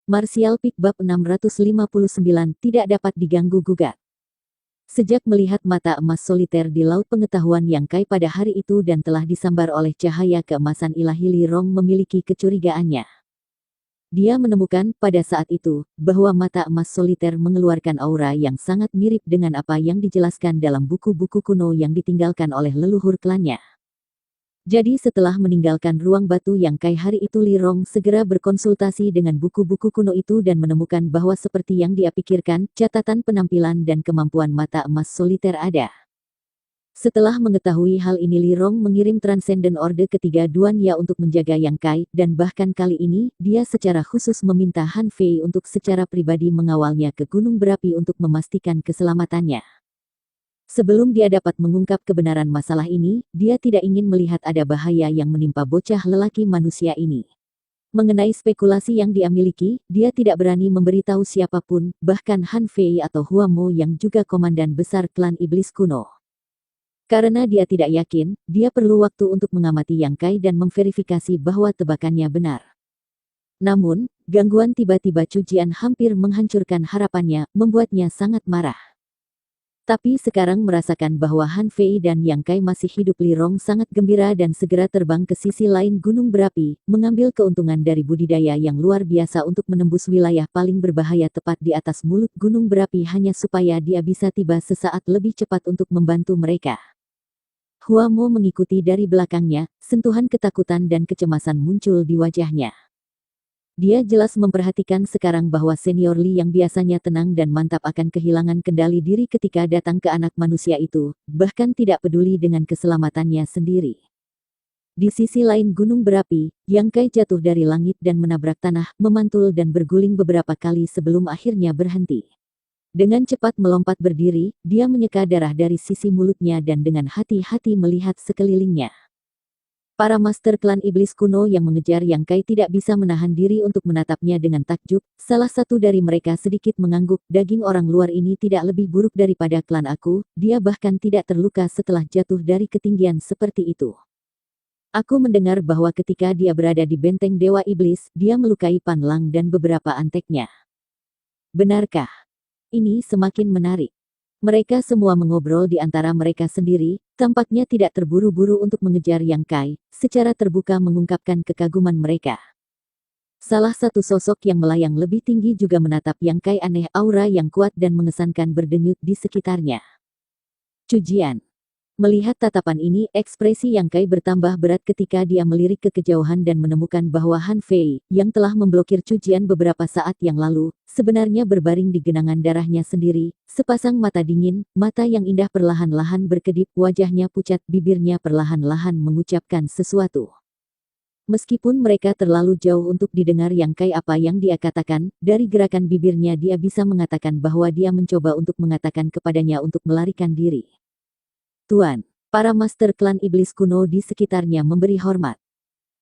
Martial Peak Bab 659 tidak dapat diganggu-gugat. Sejak melihat mata emas soliter di laut pengetahuan Yang Kai pada hari itu dan telah disambar oleh cahaya keemasan ilahi, Li Rong memiliki kecurigaannya. Dia menemukan pada saat itu bahwa mata emas soliter mengeluarkan aura yang sangat mirip dengan apa yang dijelaskan dalam buku-buku kuno yang ditinggalkan oleh leluhur klannya. Jadi setelah meninggalkan ruang batu Yang Kai hari itu, Li Rong segera berkonsultasi dengan buku-buku kuno itu dan menemukan bahwa seperti yang dia pikirkan, catatan penampilan dan kemampuan mata emas soliter ada. Setelah mengetahui hal ini, Li Rong mengirim Transcendent Orde ketiga Duan Ya untuk menjaga Yang Kai, dan bahkan kali ini, dia secara khusus meminta Han Fei untuk secara pribadi mengawalnya ke gunung berapi untuk memastikan keselamatannya. Sebelum dia dapat mengungkap kebenaran masalah ini, dia tidak ingin melihat ada bahaya yang menimpa bocah lelaki manusia ini. Mengenai spekulasi yang dia miliki, dia tidak berani memberitahu siapapun, bahkan Han Fei atau Hua Mo yang juga komandan besar klan iblis kuno. Karena dia tidak yakin, dia perlu waktu untuk mengamati Yang Kai dan memverifikasi bahwa tebakannya benar. Namun, gangguan tiba-tiba Chu Jian hampir menghancurkan harapannya, membuatnya sangat marah. Tapi sekarang merasakan bahwa Han Fei dan Yang Kai masih hidup, Li Rong sangat gembira dan segera terbang ke sisi lain gunung berapi, mengambil keuntungan dari budidaya yang luar biasa untuk menembus wilayah paling berbahaya tepat di atas mulut gunung berapi hanya supaya dia bisa tiba sesaat lebih cepat untuk membantu mereka. Hua Mo mengikuti dari belakangnya, sentuhan ketakutan dan kecemasan muncul di wajahnya. Dia jelas memperhatikan sekarang bahwa senior Li yang biasanya tenang dan mantap akan kehilangan kendali diri ketika datang ke anak manusia itu, bahkan tidak peduli dengan keselamatannya sendiri. Di sisi lain gunung berapi, Yang Kai jatuh dari langit dan menabrak tanah, memantul dan berguling beberapa kali sebelum akhirnya berhenti. Dengan cepat melompat berdiri, dia menyeka darah dari sisi mulutnya dan dengan hati-hati melihat sekelilingnya. Para master klan iblis kuno yang mengejar Yang Kai tidak bisa menahan diri untuk menatapnya dengan takjub. Salah satu dari mereka sedikit mengangguk, daging orang luar ini tidak lebih buruk daripada klan aku, dia bahkan tidak terluka setelah jatuh dari ketinggian seperti itu. Aku mendengar bahwa ketika dia berada di benteng Dewa Iblis, dia melukai Pan Lang dan beberapa anteknya. Benarkah? Ini semakin menarik. Mereka semua mengobrol di antara mereka sendiri, tampaknya tidak terburu-buru untuk mengejar Yang Kai, secara terbuka mengungkapkan kekaguman mereka. Salah satu sosok yang melayang lebih tinggi juga menatap Yang Kai, aneh, aura yang kuat dan mengesankan berdenyut di sekitarnya. Chu Jian. Melihat tatapan ini, ekspresi Yang Kai bertambah berat ketika dia melirik ke kejauhan dan menemukan bahwa Han Fei, yang telah memblokir Chu Jian beberapa saat yang lalu, sebenarnya berbaring di genangan darahnya sendiri, sepasang mata dingin, mata yang indah perlahan-lahan berkedip, wajahnya pucat, bibirnya perlahan-lahan mengucapkan sesuatu. Meskipun mereka terlalu jauh untuk didengar Yang Kai apa yang dia katakan, dari gerakan bibirnya dia bisa mengatakan bahwa dia mencoba untuk mengatakan kepadanya untuk melarikan diri. Tuan, para master klan iblis kuno di sekitarnya memberi hormat.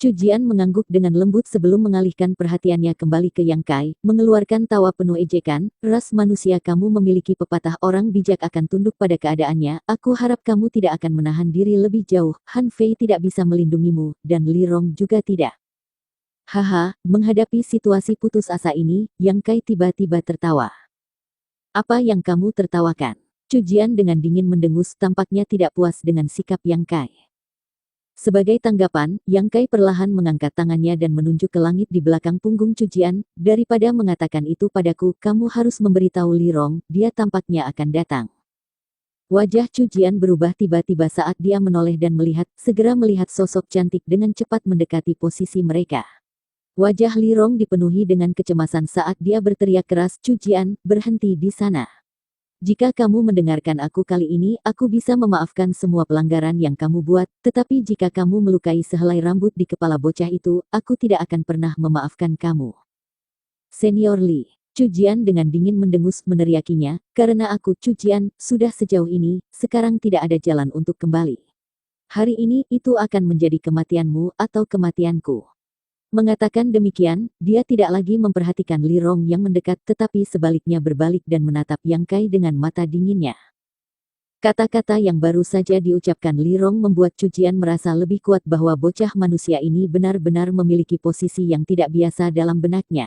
Chu Jian mengangguk dengan lembut sebelum mengalihkan perhatiannya kembali ke Yang Kai, mengeluarkan tawa penuh ejekan. Ras manusia, kamu memiliki pepatah orang bijak akan tunduk pada keadaannya, aku harap kamu tidak akan menahan diri lebih jauh. Han Fei tidak bisa melindungimu, dan Li Rong juga tidak. Haha, menghadapi situasi putus asa ini, Yang Kai tiba-tiba tertawa. Apa yang kamu tertawakan? Chu Jian dengan dingin mendengus, tampaknya tidak puas dengan sikap Yang Kai. Sebagai tanggapan, Yang Kai perlahan mengangkat tangannya dan menunjuk ke langit di belakang punggung Chu Jian. Daripada mengatakan itu padaku, kamu harus memberitahu Li Rong, dia tampaknya akan datang. Wajah Chu Jian berubah tiba-tiba saat dia menoleh dan segera melihat sosok cantik dengan cepat mendekati posisi mereka. Wajah Li Rong dipenuhi dengan kecemasan saat dia berteriak keras, Chu Jian, berhenti di sana. Jika kamu mendengarkan aku kali ini, aku bisa memaafkan semua pelanggaran yang kamu buat, tetapi jika kamu melukai sehelai rambut di kepala bocah itu, aku tidak akan pernah memaafkan kamu. Senior Li, Chu Jian dengan dingin mendengus meneriakinya, karena aku Chu Jian, sudah sejauh ini, sekarang tidak ada jalan untuk kembali. Hari ini, itu akan menjadi kematianmu atau kematianku. Mengatakan demikian, dia tidak lagi memperhatikan Li Rong yang mendekat tetapi sebaliknya berbalik dan menatap Yang Kai dengan mata dinginnya. Kata-kata yang baru saja diucapkan Li Rong membuat Chu Jian merasa lebih kuat bahwa bocah manusia ini benar-benar memiliki posisi yang tidak biasa dalam benaknya.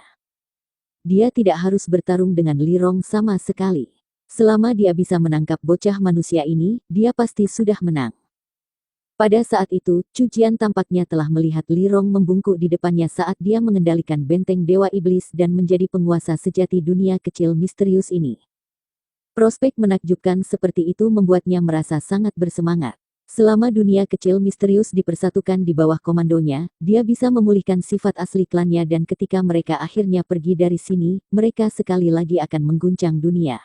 Dia tidak harus bertarung dengan Li Rong sama sekali. Selama dia bisa menangkap bocah manusia ini, dia pasti sudah menang. Pada saat itu, Chu Jian tampaknya telah melihat Li Rong membungkuk di depannya saat dia mengendalikan benteng Dewa Iblis dan menjadi penguasa sejati dunia kecil misterius ini. Prospek menakjubkan seperti itu membuatnya merasa sangat bersemangat. Selama dunia kecil misterius dipersatukan di bawah komandonya, dia bisa memulihkan sifat asli klannya dan ketika mereka akhirnya pergi dari sini, mereka sekali lagi akan mengguncang dunia.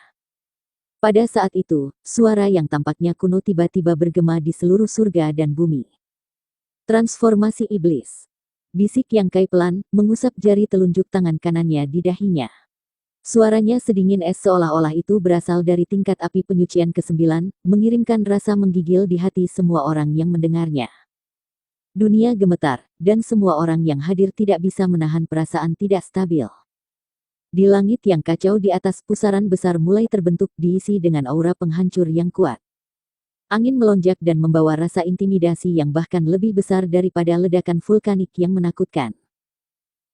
Pada saat itu, suara yang tampaknya kuno tiba-tiba bergema di seluruh surga dan bumi. Transformasi iblis. Bisik Yang Kai pelan, mengusap jari telunjuk tangan kanannya di dahinya. Suaranya sedingin es seolah-olah itu berasal dari tingkat api penyucian ke-9, mengirimkan rasa menggigil di hati semua orang yang mendengarnya. Dunia gemetar, dan semua orang yang hadir tidak bisa menahan perasaan tidak stabil. Di langit yang kacau di atas pusaran besar mulai terbentuk diisi dengan aura penghancur yang kuat. Angin melonjak dan membawa rasa intimidasi yang bahkan lebih besar daripada ledakan vulkanik yang menakutkan.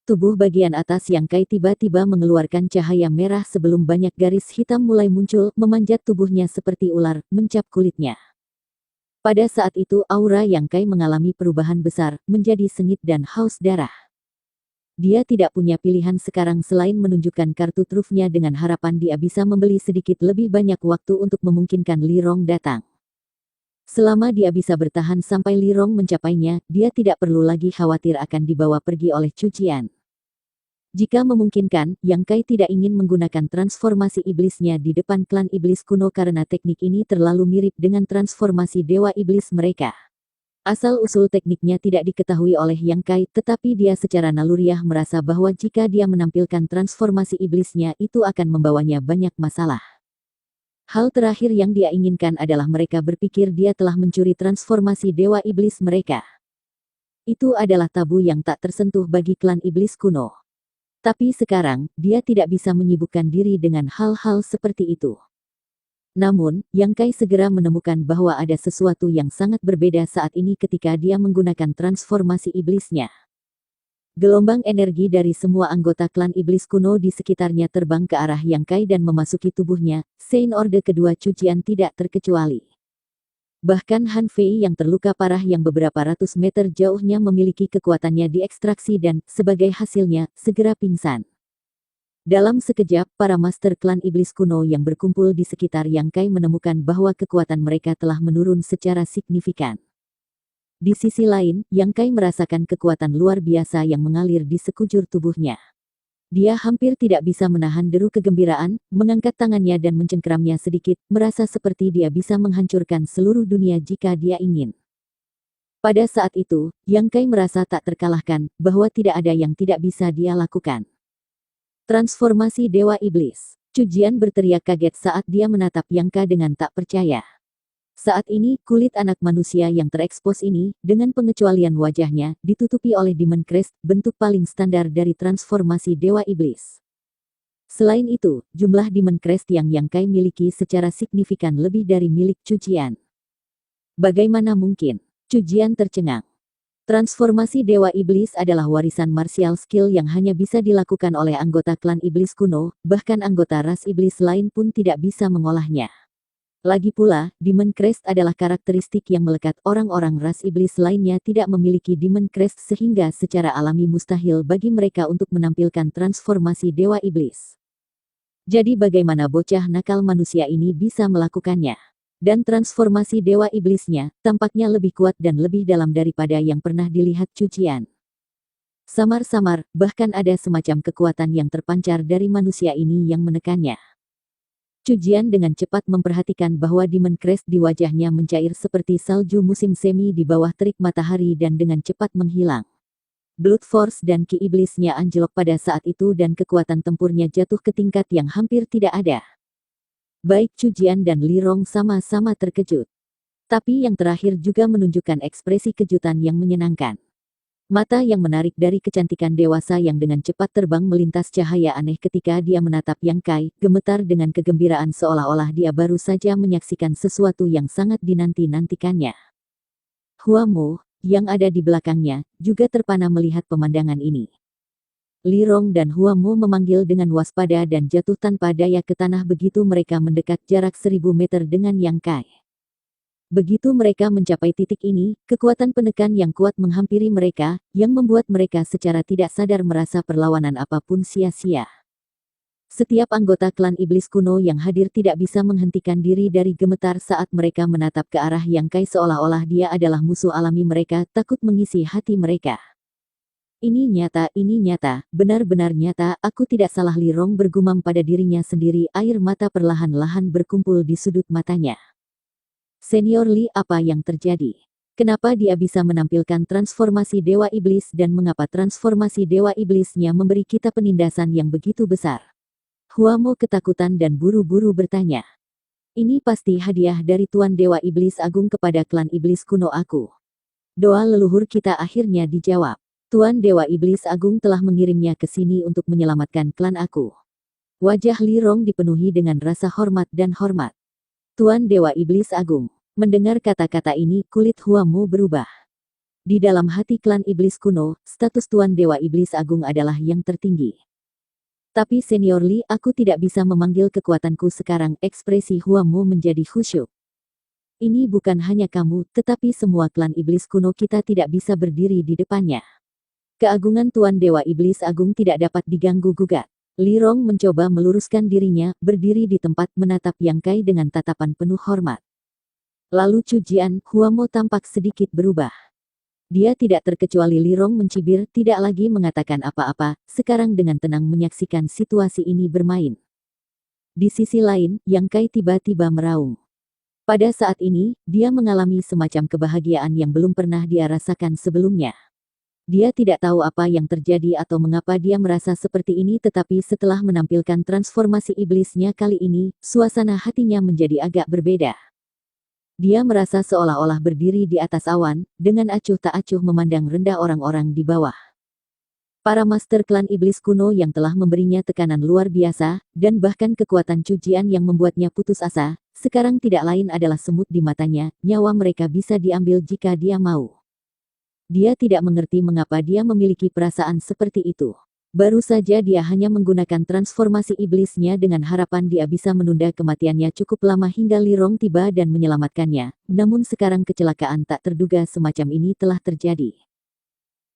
Tubuh bagian atas Yang Kai tiba-tiba mengeluarkan cahaya merah sebelum banyak garis hitam mulai muncul, memanjat tubuhnya seperti ular, mencap kulitnya. Pada saat itu aura Yang Kai mengalami perubahan besar, menjadi sengit dan haus darah. Dia tidak punya pilihan sekarang selain menunjukkan kartu trufnya dengan harapan dia bisa membeli sedikit lebih banyak waktu untuk memungkinkan Li Rong datang. Selama dia bisa bertahan sampai Li Rong mencapainya, dia tidak perlu lagi khawatir akan dibawa pergi oleh Chu Jian. Jika memungkinkan, Yang Kai tidak ingin menggunakan transformasi iblisnya di depan klan iblis kuno karena teknik ini terlalu mirip dengan transformasi dewa iblis mereka. Asal-usul tekniknya tidak diketahui oleh Yang Kai, tetapi dia secara naluriah merasa bahwa jika dia menampilkan transformasi iblisnya itu akan membawanya banyak masalah. Hal terakhir yang dia inginkan adalah mereka berpikir dia telah mencuri transformasi dewa iblis mereka. Itu adalah tabu yang tak tersentuh bagi klan iblis kuno. Tapi sekarang, dia tidak bisa menyibukkan diri dengan hal-hal seperti itu. Namun, Yang Kai segera menemukan bahwa ada sesuatu yang sangat berbeda saat ini ketika dia menggunakan transformasi iblisnya. Gelombang energi dari semua anggota klan iblis kuno di sekitarnya terbang ke arah Yang Kai dan memasuki tubuhnya, Sein Orde kedua Chu Jian tidak terkecuali. Bahkan Han Fei yang terluka parah yang beberapa ratus meter jauhnya memiliki kekuatannya diekstraksi dan, sebagai hasilnya, segera pingsan. Dalam sekejap, para master klan iblis kuno yang berkumpul di sekitar Yang Kai menemukan bahwa kekuatan mereka telah menurun secara signifikan. Di sisi lain, Yang Kai merasakan kekuatan luar biasa yang mengalir di sekujur tubuhnya. Dia hampir tidak bisa menahan deru kegembiraan, mengangkat tangannya dan mencengkeramnya sedikit, merasa seperti dia bisa menghancurkan seluruh dunia jika dia ingin. Pada saat itu, Yang Kai merasa tak terkalahkan, bahwa tidak ada yang tidak bisa dia lakukan. Transformasi Dewa Iblis. Chu Jian berteriak kaget saat dia menatap Yang Kai dengan tak percaya. Saat ini, kulit anak manusia yang terekspos ini, dengan pengecualian wajahnya, ditutupi oleh Demon Crest, bentuk paling standar dari transformasi Dewa Iblis. Selain itu, jumlah Demon Crest yang Yang Kai miliki secara signifikan lebih dari milik Chu Jian. Bagaimana mungkin? Chu Jian tercengang. Transformasi Dewa Iblis adalah warisan martial skill yang hanya bisa dilakukan oleh anggota klan iblis kuno, bahkan anggota ras iblis lain pun tidak bisa mengolahnya. Lagi pula, Demon Crest adalah karakteristik yang melekat, orang-orang ras iblis lainnya tidak memiliki Demon Crest sehingga secara alami mustahil bagi mereka untuk menampilkan transformasi Dewa Iblis. Jadi bagaimana bocah nakal manusia ini bisa melakukannya? Dan transformasi Dewa Iblisnya, tampaknya lebih kuat dan lebih dalam daripada yang pernah dilihat Chu Jian. Samar-samar, bahkan ada semacam kekuatan yang terpancar dari manusia ini yang menekannya. Chu Jian dengan cepat memperhatikan bahwa Demon Crest di wajahnya mencair seperti salju musim semi di bawah terik matahari dan dengan cepat menghilang. Blood Force dan Ki Iblisnya anjlok pada saat itu dan kekuatan tempurnya jatuh ke tingkat yang hampir tidak ada. Baik Chu Jian dan Li Rong sama-sama terkejut. Tapi yang terakhir juga menunjukkan ekspresi kejutan yang menyenangkan. Mata yang menarik dari kecantikan dewasa yang dengan cepat terbang melintas cahaya aneh ketika dia menatap Yang Kai, gemetar dengan kegembiraan seolah-olah dia baru saja menyaksikan sesuatu yang sangat dinanti-nantikannya. Hua Mo, yang ada di belakangnya, juga terpana melihat pemandangan ini. Li Rong dan Hua Mo memanggil dengan waspada dan jatuh tanpa daya ke tanah begitu mereka mendekat jarak 1000 meter dengan Yang Kai. Begitu mereka mencapai titik ini, kekuatan penekan yang kuat menghampiri mereka, yang membuat mereka secara tidak sadar merasa perlawanan apapun sia-sia. Setiap anggota klan iblis kuno yang hadir tidak bisa menghentikan diri dari gemetar saat mereka menatap ke arah Yang Kai seolah-olah dia adalah musuh alami mereka, takut mengisi hati mereka. Ini nyata, benar-benar nyata, aku tidak salah. Li Rong bergumam pada dirinya sendiri, air mata perlahan-lahan berkumpul di sudut matanya. Senior Li, apa yang terjadi? Kenapa dia bisa menampilkan transformasi Dewa Iblis dan mengapa transformasi Dewa Iblisnya memberi kita penindasan yang begitu besar? Hua Mo ketakutan dan buru-buru bertanya. Ini pasti hadiah dari Tuan Dewa Iblis Agung kepada klan Iblis kuno aku. Doa leluhur kita akhirnya dijawab. Tuan Dewa Iblis Agung telah mengirimnya ke sini untuk menyelamatkan klan aku. Wajah Li Rong dipenuhi dengan rasa hormat dan hormat. Tuan Dewa Iblis Agung. Mendengar kata-kata ini, kulit Hua Mo berubah. Di dalam hati klan Iblis kuno, status Tuan Dewa Iblis Agung adalah yang tertinggi. Tapi Senior Li, aku tidak bisa memanggil kekuatanku sekarang. Ekspresi Hua Mo menjadi khusyuk. Ini bukan hanya kamu, tetapi semua klan Iblis kuno kita tidak bisa berdiri di depannya. Keagungan Tuan Dewa Iblis Agung tidak dapat diganggu-gugat. Li Rong mencoba meluruskan dirinya, berdiri di tempat menatap Yang Kai dengan tatapan penuh hormat. Lalu Chu Jian, Hua Mo tampak sedikit berubah. Dia tidak terkecuali Li Rong mencibir, tidak lagi mengatakan apa-apa, sekarang dengan tenang menyaksikan situasi ini bermain. Di sisi lain, Yang Kai tiba-tiba meraung. Pada saat ini, dia mengalami semacam kebahagiaan yang belum pernah dia rasakan sebelumnya. Dia tidak tahu apa yang terjadi atau mengapa dia merasa seperti ini, tetapi setelah menampilkan transformasi iblisnya kali ini, suasana hatinya menjadi agak berbeda. Dia merasa seolah-olah berdiri di atas awan, dengan acuh tak acuh memandang rendah orang-orang di bawah. Para master klan iblis kuno yang telah memberinya tekanan luar biasa, dan bahkan kekuatan Chu Jian yang membuatnya putus asa, sekarang tidak lain adalah semut di matanya, nyawa mereka bisa diambil jika dia mau. Dia tidak mengerti mengapa dia memiliki perasaan seperti itu. Baru saja dia hanya menggunakan transformasi iblisnya dengan harapan dia bisa menunda kematiannya cukup lama hingga Li Rong tiba dan menyelamatkannya, namun sekarang kecelakaan tak terduga semacam ini telah terjadi.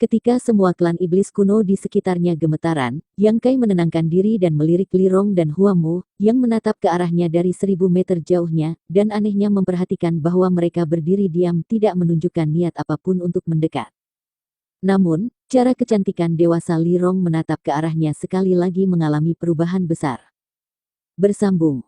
Ketika semua klan iblis kuno di sekitarnya gemetaran, Yang Kai menenangkan diri dan melirik Li Rong dan Hua Mo, yang menatap ke arahnya dari 1000 meter jauhnya, dan anehnya memperhatikan bahwa mereka berdiri diam tidak menunjukkan niat apapun untuk mendekat. Namun, cara kecantikan dewasa Li Rong menatap ke arahnya sekali lagi mengalami perubahan besar. Bersambung.